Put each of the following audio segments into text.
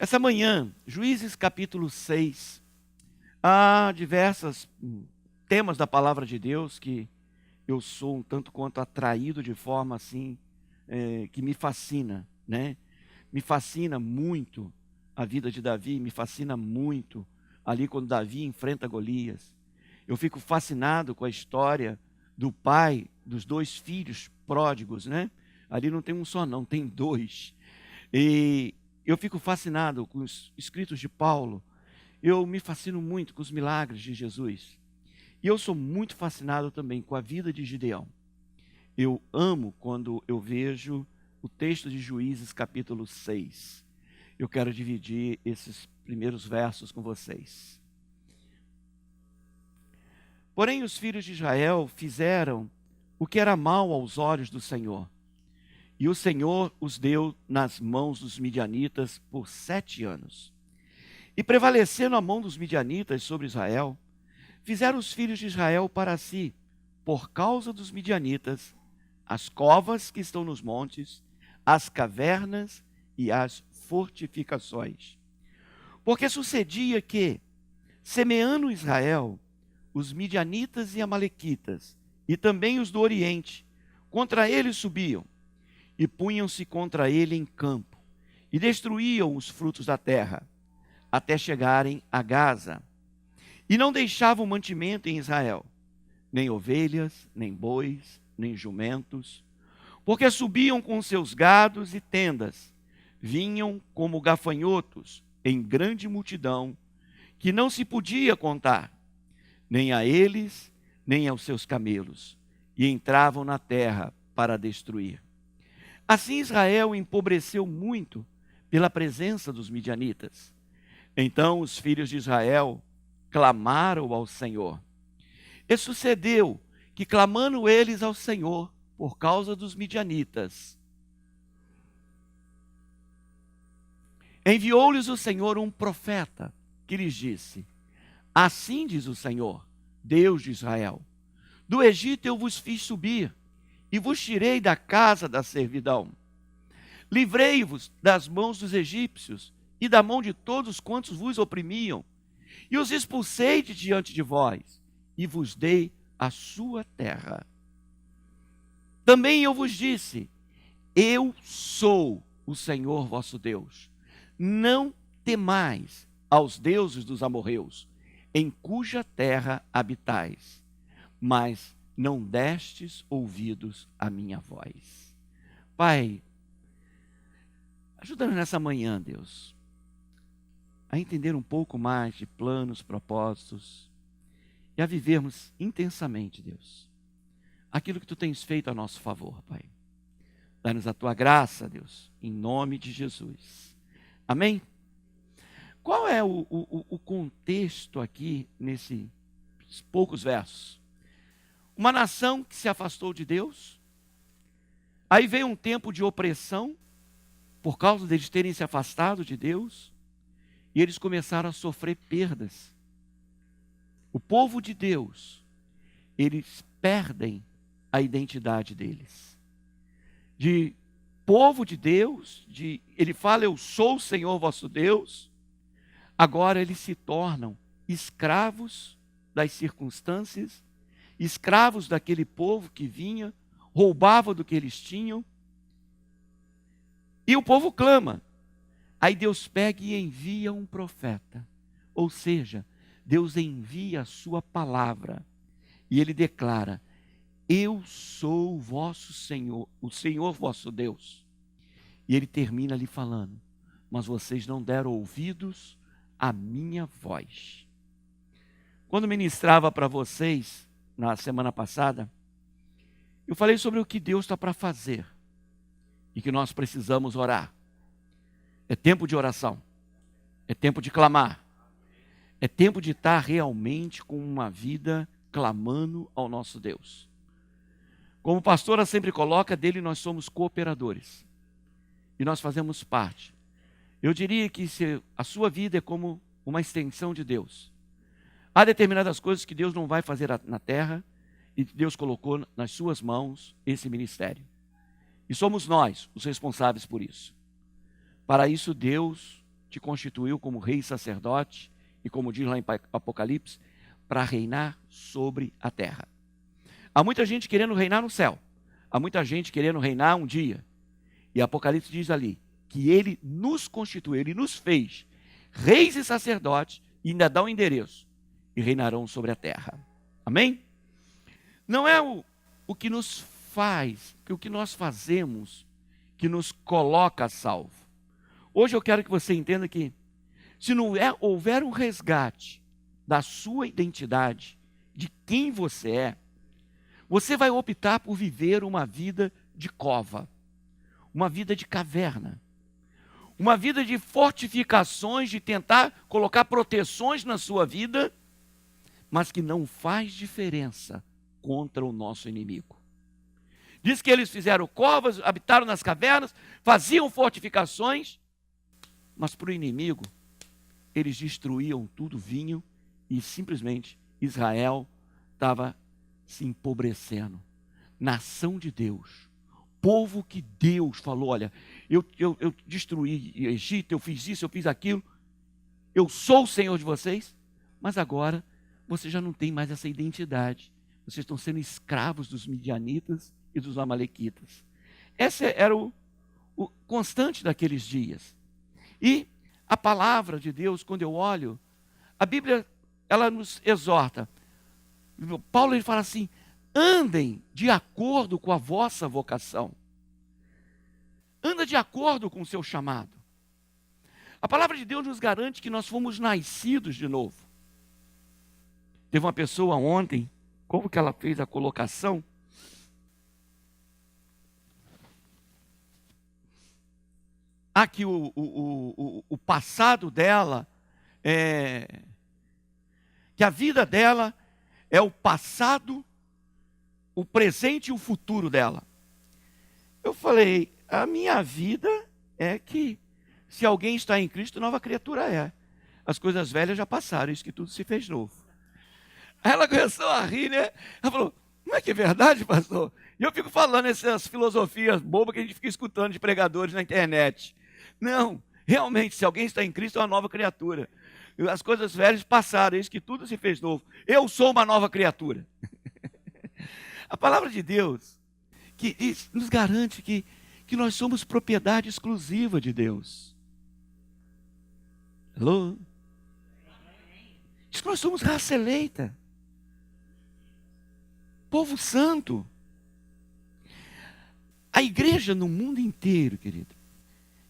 Essa manhã, Juízes capítulo 6, há diversos temas da palavra de Deus que eu sou um tanto quanto atraído de forma assim, que me fascina, né? Me fascina muito a vida de Davi, me fascina muito ali quando Davi enfrenta Golias. Eu fico fascinado com a história do pai dos dois filhos pródigos, né? Ali não tem um só não, tem dois. E eu fico fascinado com os escritos de Paulo. Eu me fascino muito com os milagres de Jesus. E eu sou muito fascinado também com a vida de Gideão. Eu amo quando eu vejo o texto de Juízes capítulo 6. Eu quero dividir esses primeiros versos com vocês. Porém, os filhos de Israel fizeram o que era mal aos olhos do Senhor. E o Senhor os deu nas mãos dos midianitas por 7 anos. E prevalecendo a mão dos midianitas sobre Israel, fizeram os filhos de Israel para si, por causa dos midianitas, as covas que estão nos montes, as cavernas e as fortificações. Porque sucedia que, semeando Israel, os midianitas e amalequitas, e também os do Oriente, contra ele subiam, e punham-se contra ele em campo, e destruíam os frutos da terra, até chegarem a Gaza. E não deixavam mantimento em Israel, nem ovelhas, nem bois, nem jumentos, porque subiam com seus gados e tendas, vinham como gafanhotos em grande multidão, que não se podia contar, nem a eles, nem aos seus camelos, e entravam na terra para destruir. Assim Israel empobreceu muito pela presença dos midianitas. Então os filhos de Israel clamaram ao Senhor. E sucedeu que, clamando eles ao Senhor por causa dos midianitas, enviou-lhes o Senhor um profeta que lhes disse: assim diz o Senhor, Deus de Israel: do Egito eu vos fiz subir e vos tirei da casa da servidão. Livrei-vos das mãos dos egípcios e da mão de todos quantos vos oprimiam, e os expulsei de diante de vós, e vos dei a sua terra. Também eu vos disse: eu sou o Senhor vosso Deus. Não temais aos deuses dos amorreus, em cuja terra habitais, mas não destes ouvidos à minha voz. Pai, ajuda-nos nessa manhã, Deus, a entender um pouco mais de planos, propósitos, e a vivermos intensamente, Deus, aquilo que Tu tens feito a nosso favor, Pai. Dá-nos a Tua graça, Deus, em nome de Jesus. Amém? Qual é o contexto aqui, nesses poucos versos? Uma nação que se afastou de Deus, aí veio um tempo de opressão, por causa deles terem se afastado de Deus, e eles começaram a sofrer perdas. O povo de Deus, eles perdem a identidade deles. De povo de Deus, ele fala: eu sou o Senhor vosso Deus. Agora eles se tornam escravos das circunstâncias, escravos daquele povo que vinha, roubava do que eles tinham. E o povo clama. Aí Deus pega e envia um profeta. Ou seja, Deus envia a sua palavra. E ele declara: eu sou o vosso Senhor, o Senhor vosso Deus. E ele termina ali falando: mas vocês não deram ouvidos à minha voz. Quando ministrava para vocês, na semana passada, eu falei sobre o que Deus está para fazer. E que nós precisamos orar. É tempo de oração. É tempo de clamar. É tempo de estar realmente com uma vida clamando ao nosso Deus. Como a pastora sempre coloca, dele nós somos cooperadores. E nós fazemos parte. Eu diria que a sua vida é como uma extensão de Deus. Há determinadas coisas que Deus não vai fazer na terra, e Deus colocou nas suas mãos esse ministério. E somos nós os responsáveis por isso. Para isso, Deus te constituiu como rei e sacerdote, e como diz lá em Apocalipse, para reinar sobre a terra. Há muita gente querendo reinar no céu. Há muita gente querendo reinar um dia. E Apocalipse diz ali que ele nos constituiu, ele nos fez reis e sacerdotes, e ainda dá um endereço, e reinarão sobre a terra. Amém? Não é o que nos faz, o que nós fazemos, que nos coloca a salvo. Hoje eu quero que você entenda que, se não houver um resgate da sua identidade, de quem você é, você vai optar por viver uma vida de cova, uma vida de caverna, uma vida de fortificações, de tentar colocar proteções na sua vida, mas que não faz diferença contra o nosso inimigo. Diz que eles fizeram covas, habitaram nas cavernas, faziam fortificações, mas para o inimigo, eles destruíam tudo, vinho, e simplesmente Israel estava se empobrecendo. Nação de Deus, povo que Deus falou, olha, eu destruí o Egito, eu fiz isso, eu fiz aquilo, eu sou o Senhor de vocês, mas agora vocês já não têm mais essa identidade. Vocês estão sendo escravos dos midianitas e dos amalequitas. Esse era o constante daqueles dias. E a palavra de Deus, quando eu olho, a Bíblia, ela nos exorta. Paulo, ele fala assim, andem de acordo com a vossa vocação. Anda de acordo com o seu chamado. A palavra de Deus nos garante que nós fomos nascidos de novo. Teve uma pessoa ontem, como que ela fez a colocação? Aqui o passado dela, que a vida dela é o passado, o presente e o futuro dela. Eu falei, a minha vida é que, se alguém está em Cristo, nova criatura é. As coisas velhas já passaram, isso que tudo se fez novo. Aí ela começou a rir, né? Ela falou, não é que é verdade, pastor? E eu fico falando essas filosofias bobas que a gente fica escutando de pregadores na internet. Não, realmente, se alguém está em Cristo, é uma nova criatura. As coisas velhas passaram, isso que tudo se fez novo. Eu sou uma nova criatura. A palavra de Deus que nos garante que nós somos propriedade exclusiva de Deus. Alô? Diz que nós somos raça eleita. Povo santo. A igreja no mundo inteiro, querido,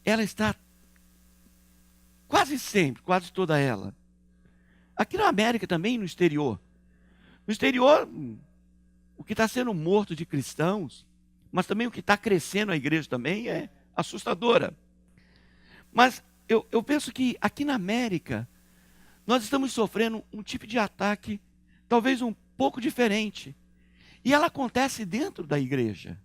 ela está quase sempre, quase toda ela. Aqui na América também, no exterior. No exterior, o que está sendo morto de cristãos, mas também o que está crescendo a igreja também é assustadora. Mas eu penso que aqui na América, nós estamos sofrendo um tipo de ataque, talvez um pouco diferente. E ela acontece dentro da igreja.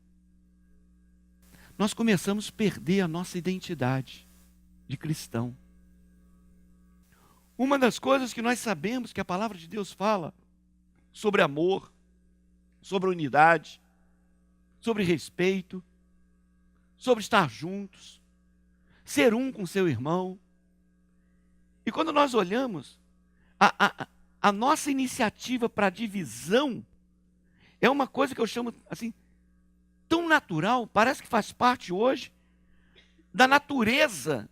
Nós começamos a perder a nossa identidade de cristão. Uma das coisas que nós sabemos que a palavra de Deus fala sobre amor, sobre unidade, sobre respeito, sobre estar juntos, ser um com seu irmão. E quando nós olhamos, a nossa iniciativa para divisão é uma coisa que eu chamo assim, tão natural, parece que faz parte hoje da natureza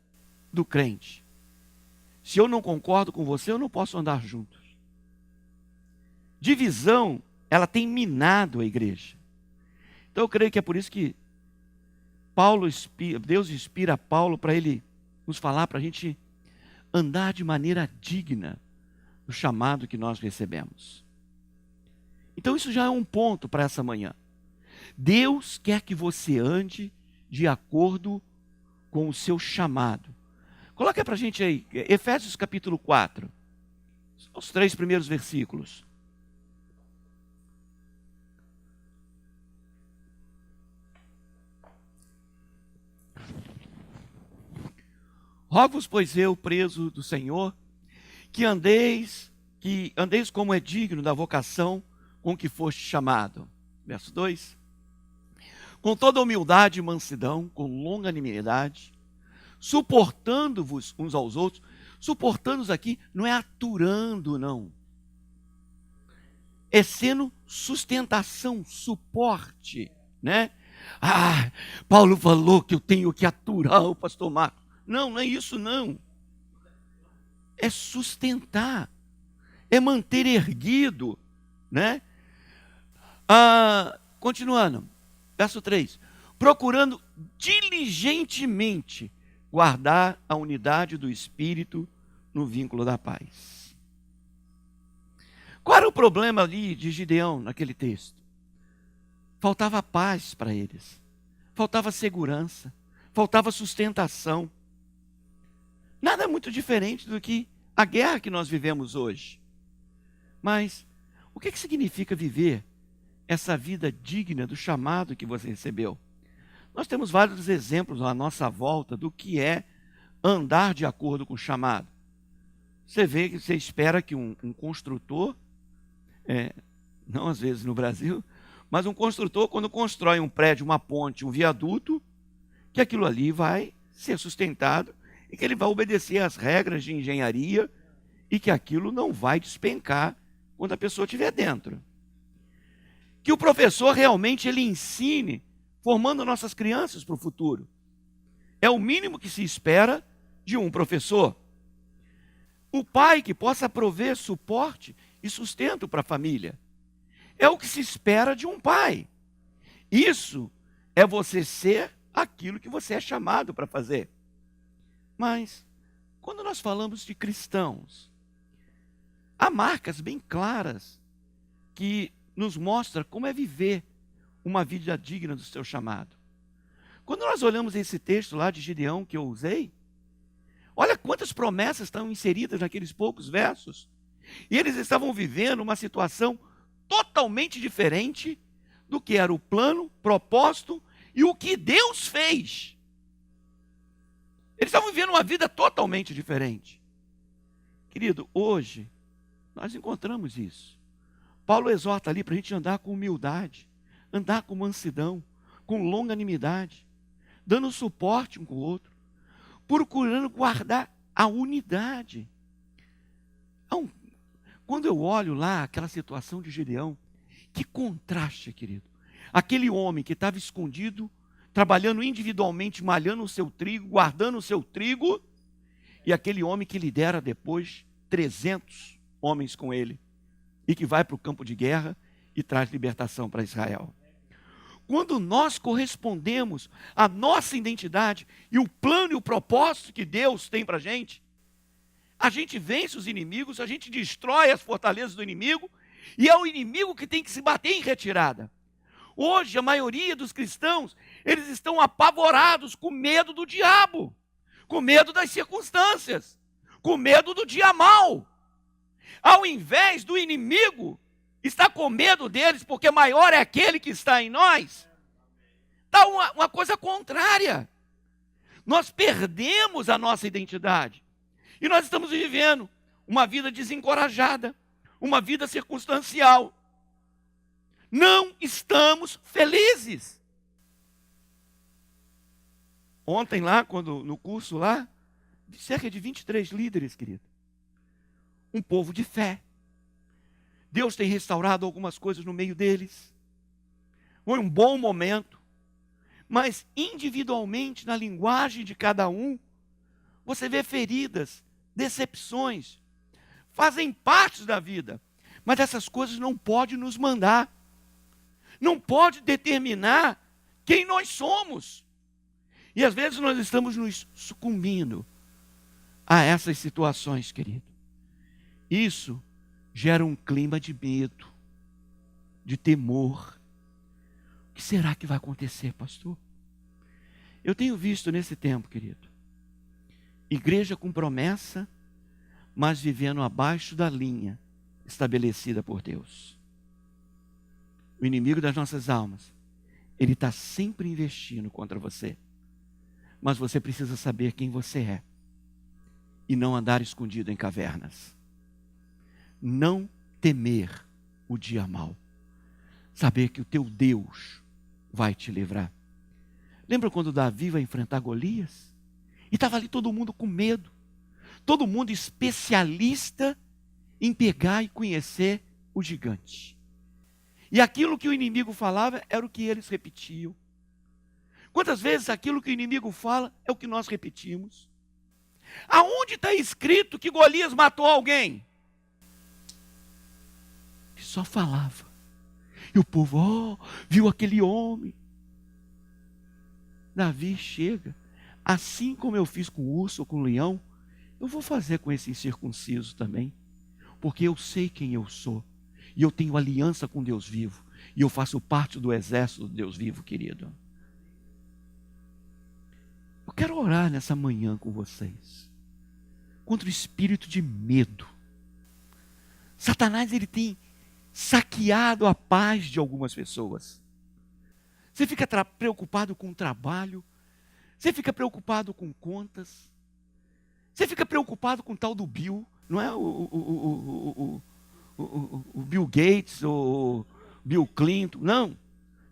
do crente. Se eu não concordo com você, eu não posso andar juntos. Divisão, ela tem minado a igreja. Então eu creio que é por isso que Deus inspira Paulo para ele nos falar, para a gente andar de maneira digna do chamado que nós recebemos. Então isso já é um ponto para essa manhã. Deus quer que você ande de acordo com o seu chamado. Coloca para a gente aí, Efésios capítulo 4, os 3 primeiros versículos. Rogo-vos, pois eu, preso do Senhor, que andeis como é digno da vocação com que foste chamado. Verso 2. Com toda humildade e mansidão, com longanimidade, suportando-vos uns aos outros. Suportando-os aqui não é aturando, não. É sendo sustentação, suporte, né? Ah, Paulo falou que eu tenho que aturar o pastor Marcos. Não, não é isso não. É sustentar, é manter erguido, né? Continuando, verso 3. Procurando diligentemente guardar a unidade do Espírito no vínculo da paz. Qual era o problema ali de Gideão naquele texto? Faltava paz para eles, faltava segurança, faltava sustentação. Nada muito diferente do que a guerra que nós vivemos hoje. Mas o que significa viver essa vida digna do chamado que você recebeu? Nós temos vários exemplos à nossa volta do que é andar de acordo com o chamado. Você vê que você espera que um construtor, não às vezes no Brasil, mas um construtor, quando constrói um prédio, uma ponte, um viaduto, que aquilo ali vai ser sustentado e que ele vai obedecer às regras de engenharia e que aquilo não vai despencar quando a pessoa estiver dentro. Que o professor realmente ele ensine, formando nossas crianças para o futuro. É o mínimo que se espera de um professor. O pai que possa prover suporte e sustento para a família. É o que se espera de um pai. Isso é você ser aquilo que você é chamado para fazer. Mas, quando nós falamos de cristãos, há marcas bem claras que nos mostram como é viver uma vida digna do seu chamado. Quando nós olhamos esse texto lá de Gideão que eu usei, olha quantas promessas estão inseridas naqueles poucos versos. E eles estavam vivendo uma situação totalmente diferente do que era o plano, propósito e o que Deus fez. Eles estavam vivendo uma vida totalmente diferente. Querido, hoje nós encontramos isso. Paulo exorta ali para a gente andar com humildade, andar com mansidão, com longanimidade, dando suporte um com o outro, procurando guardar a unidade. Então, quando eu olho lá aquela situação de Gideão, que contraste, querido. Aquele homem que estava escondido, trabalhando individualmente, malhando o seu trigo, guardando o seu trigo, e aquele homem que lidera depois 300 homens com ele, e que vai para o campo de guerra e traz libertação para Israel. Quando nós correspondemos à nossa identidade e o plano e o propósito que Deus tem para a gente vence os inimigos, a gente destrói as fortalezas do inimigo, e é o inimigo que tem que se bater em retirada. Hoje, a maioria dos cristãos, eles estão apavorados com medo do diabo, com medo das circunstâncias, com medo do dia mau. Ao invés do inimigo estar com medo deles, porque maior é aquele que está em nós, está uma coisa contrária. Nós perdemos a nossa identidade. E nós estamos vivendo uma vida desencorajada, uma vida circunstancial. Não estamos felizes. Ontem lá, no curso lá, cerca de 23 líderes, querido. Um povo de fé. Deus tem restaurado algumas coisas no meio deles. Foi um bom momento. Mas individualmente, na linguagem de cada um, você vê feridas, decepções, fazem parte da vida. Mas essas coisas não podem nos mandar. Não pode determinar quem nós somos. E às vezes nós estamos nos sucumbindo a essas situações, querido. Isso gera um clima de medo, de temor. O que será que vai acontecer, pastor? Eu tenho visto nesse tempo, querido, igreja com promessa, mas vivendo abaixo da linha estabelecida por Deus. O inimigo das nossas almas, ele está sempre investindo contra você. Mas você precisa saber quem você é e não andar escondido em cavernas. Não temer o dia mau. Saber que o teu Deus vai te livrar. Lembra quando Davi vai enfrentar Golias? E estava ali todo mundo com medo. Todo mundo especialista em pegar e conhecer o gigante. E aquilo que o inimigo falava era o que eles repetiam. Quantas vezes aquilo que o inimigo fala é o que nós repetimos? Aonde está escrito que Golias matou alguém? Ele só falava. E o povo, viu aquele homem. Davi chega. Assim como eu fiz com o urso ou com o leão, eu vou fazer com esse incircunciso também. Porque eu sei quem eu sou. E eu tenho aliança com Deus vivo. E eu faço parte do exército do Deus vivo, querido. Eu quero orar nessa manhã com vocês. Contra o espírito de medo. Satanás, ele tem saqueado a paz de algumas pessoas. Você fica preocupado com o trabalho. Você fica preocupado com contas. Você fica preocupado com o tal do Bill. Não é o Bill Gates ou Bill Clinton. Não.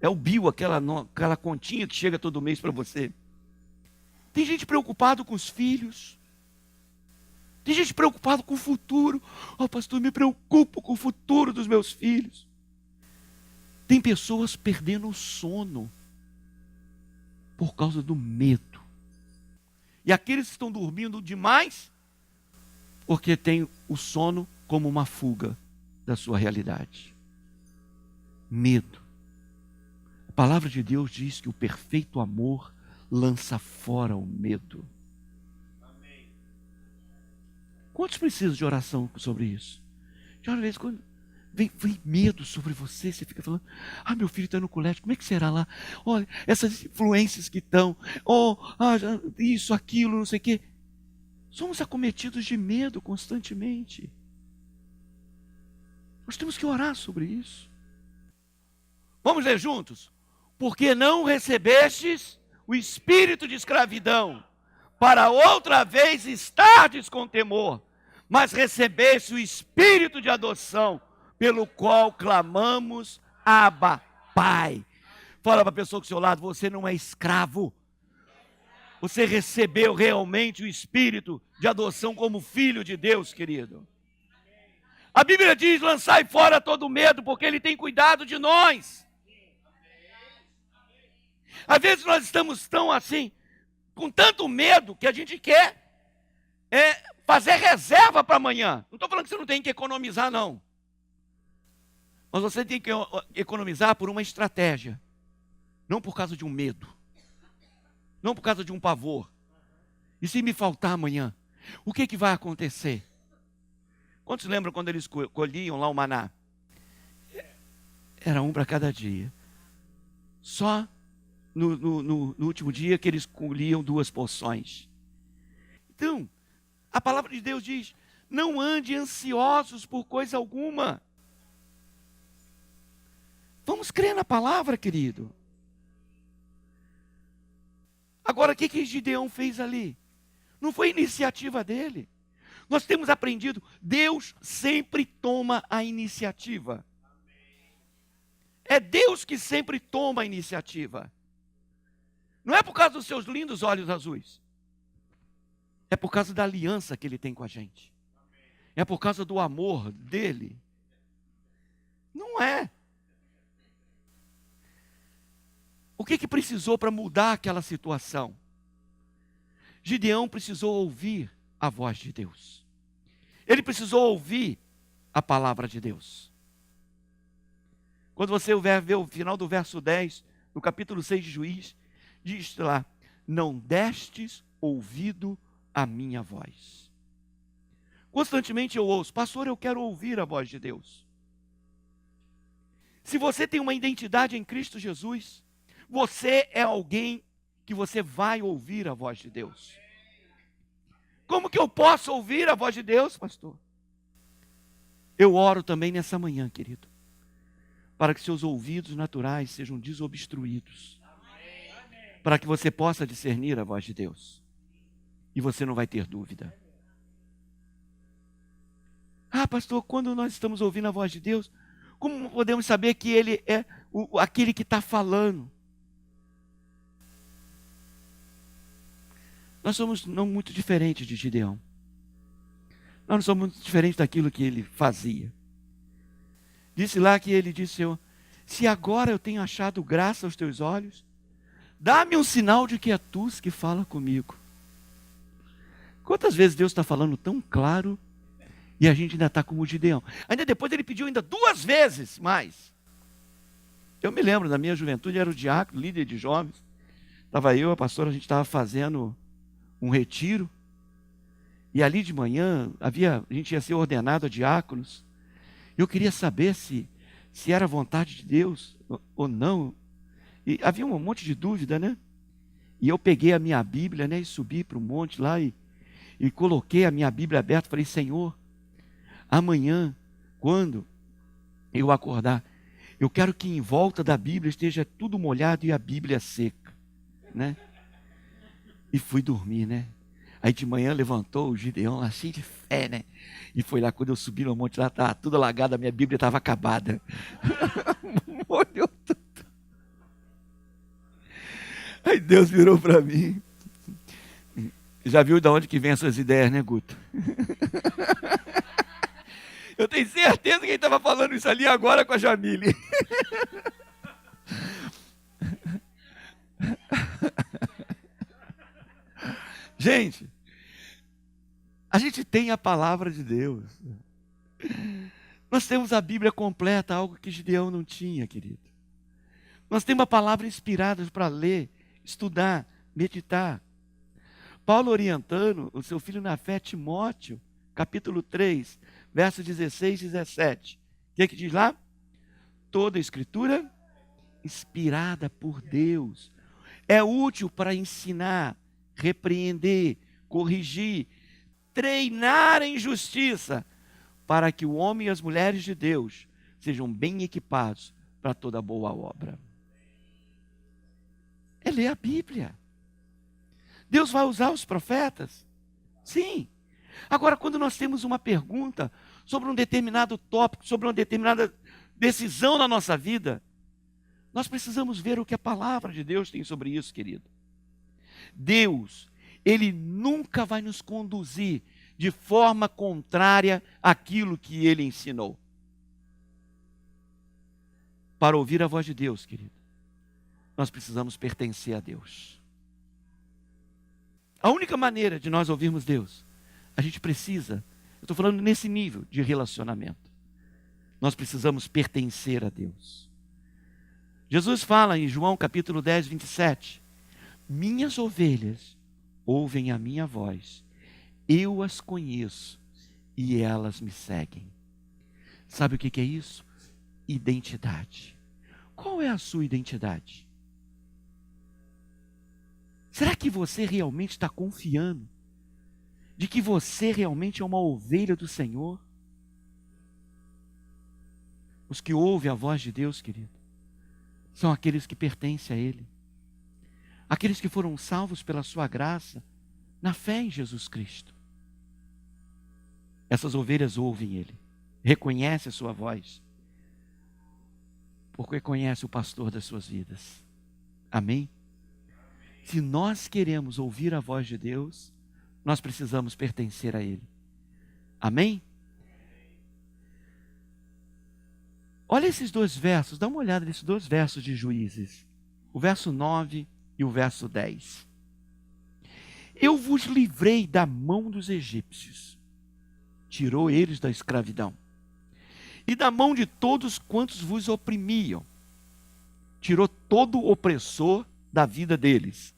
É o Bill, aquela continha que chega todo mês para você. Tem gente preocupada com os filhos. Tem gente preocupada com o futuro. Pastor, me preocupo com o futuro dos meus filhos. Tem pessoas perdendo o sono por causa do medo. E aqueles que estão dormindo demais, porque tem o sono como uma fuga da sua realidade. Medo. A palavra de Deus diz que o perfeito amor lança fora o medo. Amém. Quantos precisam de oração sobre isso? De uma vez quando vem medo sobre você, você fica falando, meu filho está no colégio, como é que será lá? Olha, essas influências que estão, isso, aquilo, não sei o quê. Somos acometidos de medo constantemente. Nós temos que orar sobre isso. Vamos ler juntos? Porque não recebestes o espírito de escravidão, para outra vez estardes com temor, mas recebeste o espírito de adoção, pelo qual clamamos, Abba, Pai. Fala para a pessoa do seu lado, você não é escravo. Você recebeu realmente o espírito de adoção como filho de Deus, querido. A Bíblia diz, lançai fora todo medo, porque Ele tem cuidado de nós. Às vezes nós estamos tão assim, com tanto medo, que a gente quer fazer reserva para amanhã. Não estou falando que você não tem que economizar, não. Mas você tem que economizar por uma estratégia. Não por causa de um medo. Não por causa de um pavor. E se me faltar amanhã, o que vai acontecer? Quantos lembram quando eles colhiam lá o maná? Era um para cada dia. Só no último dia que eles colhiam 2 porções. Então, a palavra de Deus diz, não ande ansiosos por coisa alguma. Vamos crer na palavra, querido. Agora, o que Gideão fez ali? Não foi iniciativa dele. Nós temos aprendido, Deus sempre toma a iniciativa. É Deus que sempre toma a iniciativa. Não é por causa dos seus lindos olhos azuis. É por causa da aliança que Ele tem com a gente. É por causa do amor dEle. Não é. O que precisou para mudar aquela situação? Gideão precisou ouvir a voz de Deus. Ele precisou ouvir a palavra de Deus. Quando você vê o final do verso 10, no capítulo 6 de Juízes, diz lá, não destes ouvido à minha voz. Constantemente eu ouço, pastor, eu quero ouvir a voz de Deus. Se você tem uma identidade em Cristo Jesus, você é alguém que você vai ouvir a voz de Deus. Como que eu posso ouvir a voz de Deus, pastor? Eu oro também nessa manhã, querido, para que seus ouvidos naturais sejam desobstruídos, para que você possa discernir a voz de Deus, e você não vai ter dúvida. Pastor, quando nós estamos ouvindo a voz de Deus, como podemos saber que Ele é aquele que está falando? Nós somos não muito diferentes de Gideão. Nós não somos muito diferentes daquilo que ele fazia. Disse lá que ele disse, Senhor, se agora eu tenho achado graça aos teus olhos, dá-me um sinal de que é tu que fala comigo. Quantas vezes Deus está falando tão claro e a gente ainda está como o Gideão? Ainda depois ele pediu ainda 2 vezes mais. Eu me lembro, da minha juventude, era o diácono, líder de jovens. Estava eu, a pastora, a gente estava fazendo um retiro. E ali de manhã, a gente ia ser ordenado a diáconos. Eu queria saber se era vontade de Deus ou não. E havia um monte de dúvida, né? E eu peguei a minha Bíblia, né? E subi para o monte lá e coloquei a minha Bíblia aberta. Falei, Senhor, amanhã, quando eu acordar, eu quero que em volta da Bíblia esteja tudo molhado e a Bíblia seca, né? E fui dormir, né? Aí de manhã levantou o Gideão lá, cheio de fé, né? E foi lá, quando eu subi no monte lá, estava tudo alagado, a minha Bíblia estava acabada. Molhou tudo. Aí Deus virou para mim. Já viu de onde que vem as suas ideias, né, Guto? Eu tenho certeza que ele estava falando isso ali agora com a Jamile. Gente, a gente tem a palavra de Deus. Nós temos a Bíblia completa, algo que Gideão não tinha, querido. Nós temos a palavra inspirada para ler, estudar, meditar. Paulo orientando o seu filho na fé, Timóteo, capítulo 3, versos 16 e 17. O que diz lá? Toda a escritura inspirada por Deus é útil para ensinar, repreender, corrigir, treinar em justiça, para que o homem e as mulheres de Deus sejam bem equipados para toda boa obra. É ler a Bíblia. Deus vai usar os profetas? Sim. Agora, quando nós temos uma pergunta sobre um determinado tópico, sobre uma determinada decisão na nossa vida, nós precisamos ver o que a palavra de Deus tem sobre isso, querido. Deus, Ele nunca vai nos conduzir de forma contrária àquilo que Ele ensinou. Para ouvir a voz de Deus, querido, nós precisamos pertencer a Deus. A única maneira de nós ouvirmos Deus, a gente precisa, eu estou falando nesse nível de relacionamento, nós precisamos pertencer a Deus. Jesus fala em João capítulo 10, 27, minhas ovelhas ouvem a minha voz, eu as conheço e elas me seguem. Sabe o que é isso? Identidade. Qual é a sua identidade? Será que você realmente está confiando de que você realmente é uma ovelha do Senhor? Os que ouvem a voz de Deus, querido, são aqueles que pertencem a Ele. Aqueles que foram salvos pela sua graça, na fé em Jesus Cristo. Essas ovelhas ouvem Ele, reconhecem a sua voz, porque conhece o pastor das suas vidas. Amém? Se nós queremos ouvir a voz de Deus, nós precisamos pertencer a Ele. Amém? Olha esses 2 versos, dá uma olhada nesses 2 versos de Juízes. O verso 9 e o verso 10. Eu vos livrei da mão dos egípcios, tirou eles da escravidão, e da mão de todos quantos vos oprimiam, tirou todo o opressor da vida deles,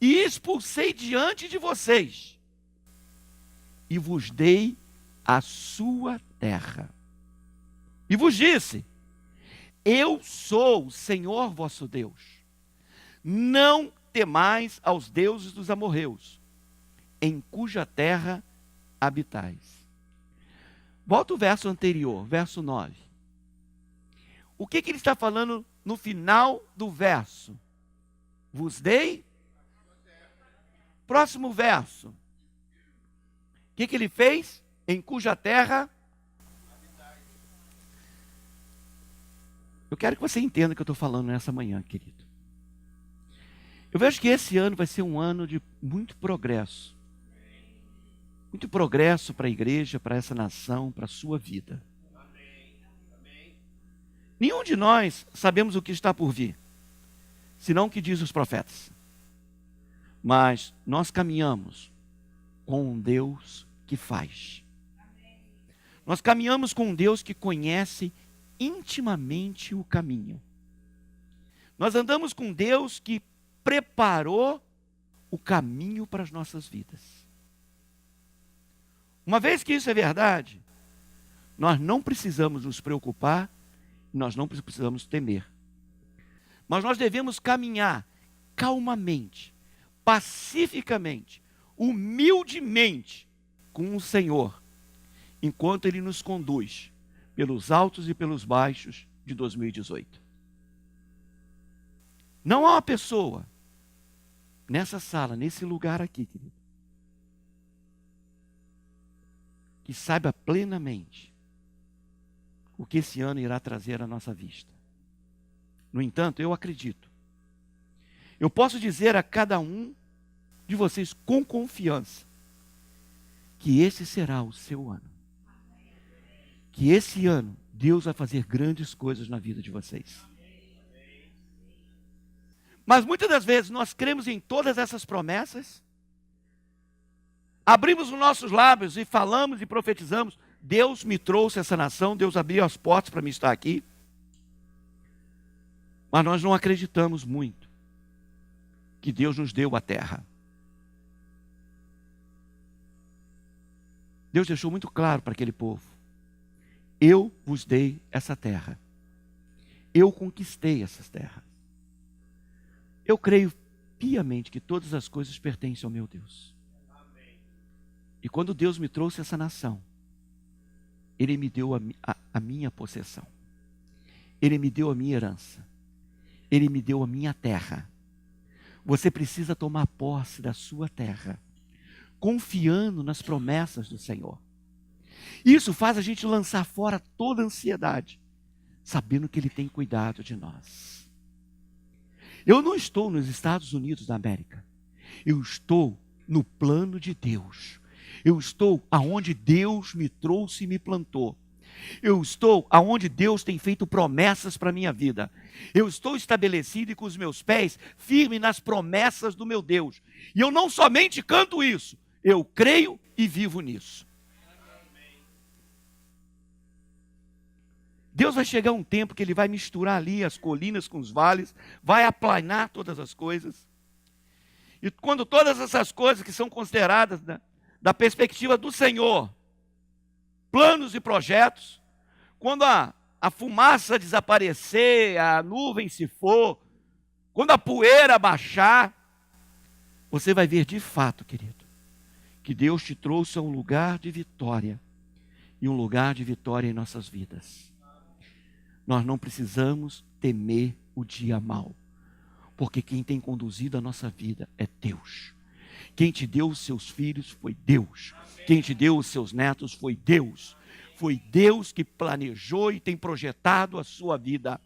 e expulsei diante de vocês, e vos dei a sua terra. E vos disse, eu sou o Senhor vosso Deus, não temais aos deuses dos amorreus, em cuja terra habitais. Volta o verso anterior, verso 9. O que ele está falando no final do verso? Vos dei. Próximo verso. O que ele fez? Em cuja terra. Eu quero que você entenda o que eu estou falando nessa manhã, querido. Eu vejo que esse ano vai ser um ano de muito progresso. Muito progresso para a igreja, para essa nação, para a sua vida. Nenhum de nós sabemos o que está por vir, senão o que diz os profetas. Mas nós caminhamos com um Deus que faz. Nós caminhamos com um Deus que conhece intimamente o caminho. Nós andamos com Deus que preparou o caminho para as nossas vidas. Uma vez que isso é verdade, nós não precisamos nos preocupar, nós não precisamos temer. Mas nós devemos caminhar calmamente, pacificamente, humildemente com o Senhor, enquanto Ele nos conduz pelos altos e pelos baixos de 2018. Não há uma pessoa nessa sala, nesse lugar aqui, querido, que saiba plenamente o que esse ano irá trazer à nossa vista. No entanto, eu acredito. Eu posso dizer a cada um de vocês com confiança que esse será o seu ano. Que esse ano Deus vai fazer grandes coisas na vida de vocês. Mas muitas das vezes nós cremos em todas essas promessas, abrimos os nossos lábios e falamos e profetizamos: Deus me trouxe essa nação, Deus abriu as portas para me estar aqui. Mas nós não acreditamos muito que Deus nos deu a terra. Deus deixou muito claro para aquele povo: eu vos dei essa terra. Eu conquistei essas terras. Eu creio piamente que todas as coisas pertencem ao meu Deus. E quando Deus me trouxe essa nação, Ele me deu a minha possessão. Ele me deu a minha herança. Ele me deu a minha terra. Você precisa tomar posse da sua terra, confiando nas promessas do Senhor. Isso faz a gente lançar fora toda a ansiedade, sabendo que Ele tem cuidado de nós. Eu não estou nos Estados Unidos da América. Eu estou no plano de Deus. Eu estou aonde Deus me trouxe e me plantou. Eu estou aonde Deus tem feito promessas para a minha vida. Eu estou estabelecido e com os meus pés firme nas promessas do meu Deus. E eu não somente canto isso, eu creio e vivo nisso. Deus vai chegar um tempo que Ele vai misturar ali as colinas com os vales, vai aplanar todas as coisas. E quando todas essas coisas que são consideradas da perspectiva do Senhor, planos e projetos, quando a fumaça desaparecer, a nuvem se for, quando a poeira baixar, você vai ver de fato, querido, que Deus te trouxe a um lugar de vitória, e um lugar de vitória em nossas vidas. Nós não precisamos temer o dia mau, porque quem tem conduzido a nossa vida é Deus. Quem te deu os seus filhos foi Deus. Quem te deu os seus netos foi Deus. Foi Deus que planejou e tem projetado a sua vida.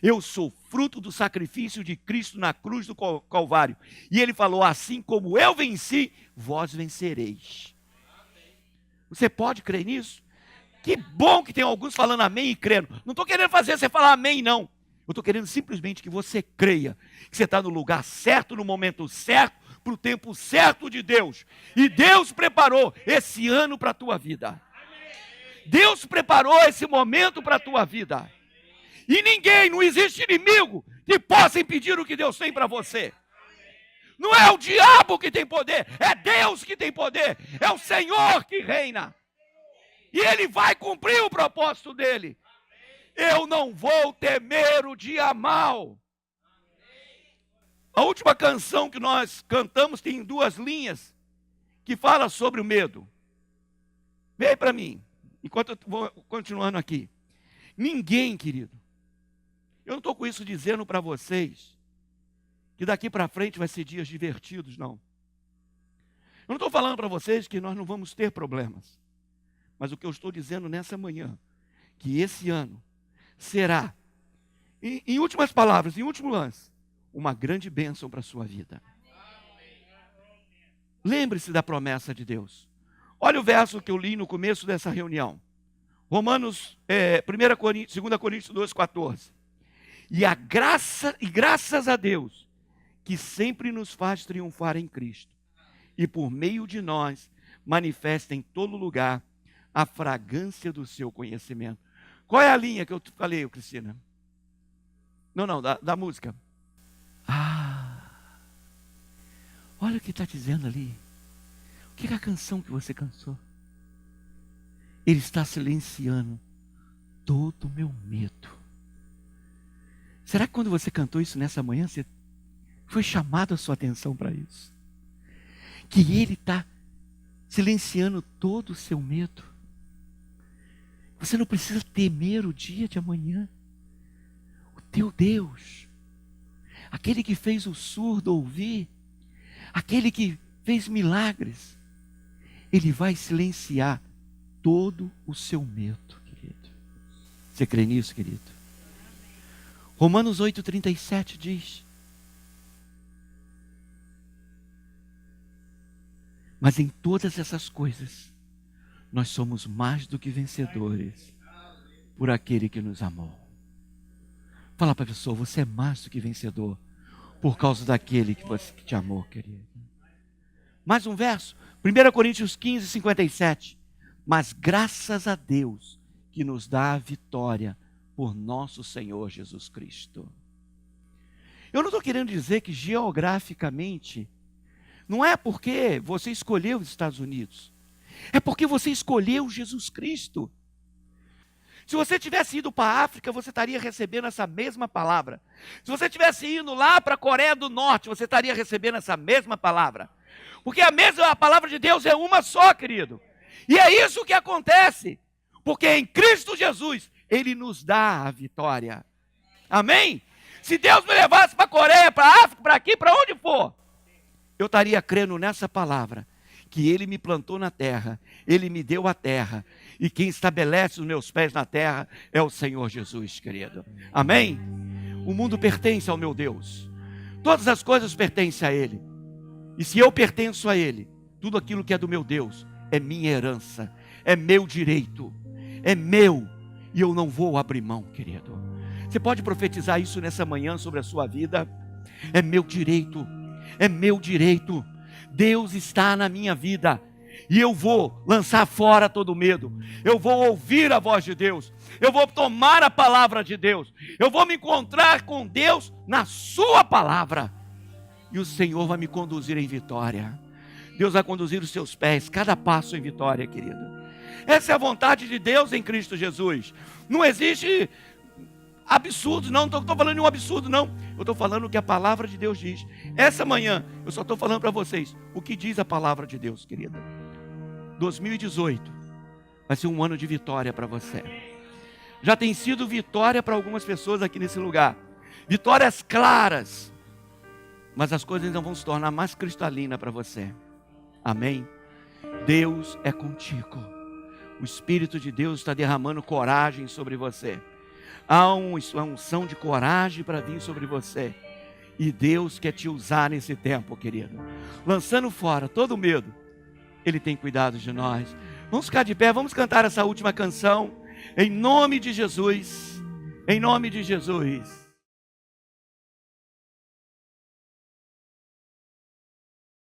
Eu sou fruto do sacrifício de Cristo na cruz do Calvário. E Ele falou: assim como eu venci, vós vencereis. Você pode crer nisso? Que bom que tem alguns falando amém e crendo. Não estou querendo fazer você falar amém, não. Eu estou querendo simplesmente que você creia que você está no lugar certo, no momento certo, para o tempo certo de Deus. E Deus preparou esse ano para a tua vida. Deus preparou esse momento para a tua vida. E ninguém, não existe inimigo que possa impedir o que Deus tem para você. Não é o diabo que tem poder, é Deus que tem poder. É o Senhor que reina. E Ele vai cumprir o propósito dEle. Eu não vou temer o dia mau. A última canção que nós cantamos tem 2 linhas que fala sobre o medo. Vem para mim, enquanto eu vou continuando aqui. Ninguém, querido, eu não estou com isso dizendo para vocês que daqui para frente vai ser dias divertidos, não. Eu não estou falando para vocês que nós não vamos ter problemas. Mas o que eu estou dizendo nessa manhã, que esse ano será, em últimas palavras, em último lance, uma grande bênção para a sua vida. Lembre-se da promessa de Deus. Olha o verso que eu li no começo dessa reunião. Romanos, 2 Coríntios 2,14. Graças a Deus, que sempre nos faz triunfar em Cristo, e por meio de nós manifesta em todo lugar a fragrância do seu conhecimento. Qual é a linha que eu falei, Cristina? Não, da música. Olha o que está dizendo ali. O que é a canção que você cantou? Ele está silenciando todo o meu medo. Será que quando você cantou isso nessa manhã, você foi chamado a sua atenção para isso? Que Ele está silenciando todo o seu medo. Você não precisa temer o dia de amanhã. O teu Deus, aquele que fez o surdo ouvir, aquele que fez milagres, Ele vai silenciar todo o seu medo, querido. Você crê nisso, querido? Romanos 8,37 diz: mas em todas essas coisas, nós somos mais do que vencedores por aquele que nos amou. Fala para a pessoa, você é mais do que vencedor por causa daquele que te amou, querido. Mais um verso, 1 Coríntios 15, 57. Mas graças a Deus que nos dá a vitória por nosso Senhor Jesus Cristo. Eu não estou querendo dizer que geograficamente, não é porque você escolheu os Estados Unidos, é porque você escolheu Jesus Cristo. Se você tivesse ido para a África, você estaria recebendo essa mesma palavra. Se você tivesse ido lá para a Coreia do Norte, você estaria recebendo essa mesma palavra. Porque a palavra de Deus é uma só, querido. E é isso que acontece. Porque em Cristo Jesus, Ele nos dá a vitória. Amém? Se Deus me levasse para a Coreia, para a África, para aqui, para onde for, eu estaria crendo nessa palavra. Que Ele me plantou na terra, Ele me deu a terra, e quem estabelece os meus pés na terra é o Senhor Jesus, querido. Amém? O mundo pertence ao meu Deus. Todas as coisas pertencem a Ele. E se eu pertenço a Ele, tudo aquilo que é do meu Deus é minha herança, é meu direito, é meu, e eu não vou abrir mão, querido. Você pode profetizar isso nessa manhã sobre a sua vida? É meu direito, é meu direito. Deus está na minha vida e eu vou lançar fora todo medo. Eu vou ouvir a voz de Deus. Eu vou tomar a palavra de Deus. Eu vou me encontrar com Deus na sua palavra. E o Senhor vai me conduzir em vitória. Deus vai conduzir os seus pés, cada passo em vitória, querido. Essa é a vontade de Deus em Cristo Jesus. Não existe absurdo, não estou falando de um absurdo, não. Eu estou falando o que a palavra de Deus diz. Essa manhã, eu só estou falando para vocês o que diz a palavra de Deus, querida. 2018 vai ser um ano de vitória para você. Já tem sido vitória para algumas pessoas aqui nesse lugar. Vitórias claras. Mas as coisas ainda vão se tornar mais cristalinas para você. Amém? Deus é contigo. O Espírito de Deus está derramando coragem sobre você. Há uma unção de coragem para vir sobre você. E Deus quer te usar nesse tempo, querido. Lançando fora todo medo. Ele tem cuidado de nós. Vamos ficar de pé, vamos cantar essa última canção. Em nome de Jesus. Em nome de Jesus.